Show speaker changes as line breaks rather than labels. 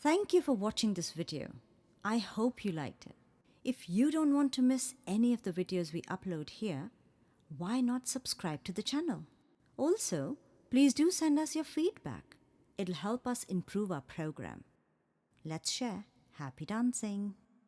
Thank you for watching this video. I hope you liked it. If you don't want to miss any of the videos we upload here, why not subscribe to the channel? Also, please do send us your feedback. It'll help us improve our program. Let's share. Happy dancing!